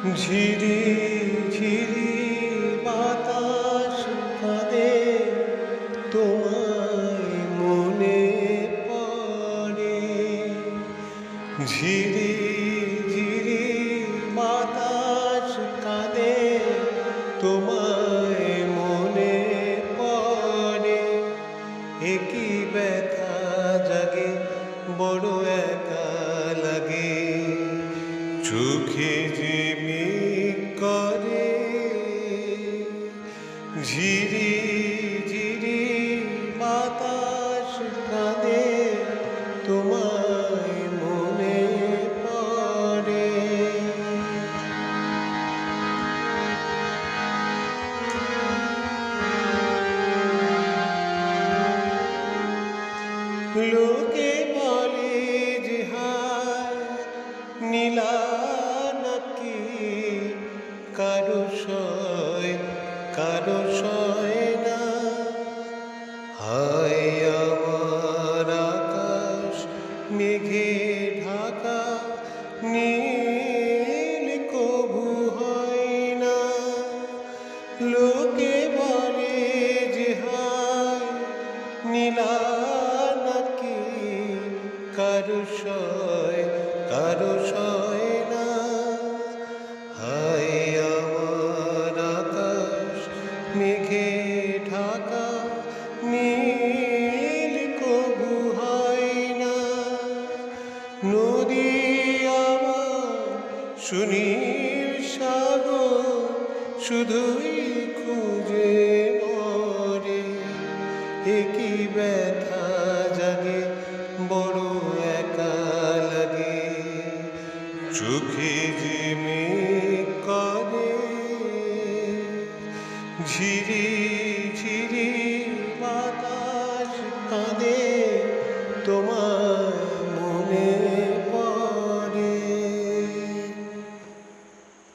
ঝিরি ঝিরি বাতাস কাঁদে, তোমায় মনে পড়ে। ঝিরি ঝিরি বাতাস কাঁদে, তোমায় মনে পড়ে। একই ব্যথা জাগে, বড় একা লাগে, চোখে ঝিমিক করে। ঝিরি ঝিরি বাতাস কাঁদে, তোমায় মনে পড়ে। লোকে বলে যে হায় নীলা নাকি, কারো সয় না। হায় আমার আকাশ মেঘে ঢাকা, নীল কভু হয় না। লোকে বলে যে হায় নীলা নাকি, কারো সয় না। হায় আমার আকাশ মেঘে ঢাকা, নীল কভু হয় না। নদী আমার সুনীল সাগর, শুধুই খুঁজে মরে। একই ব্যথা জাগে, বড় একা লাগে, চোখে যে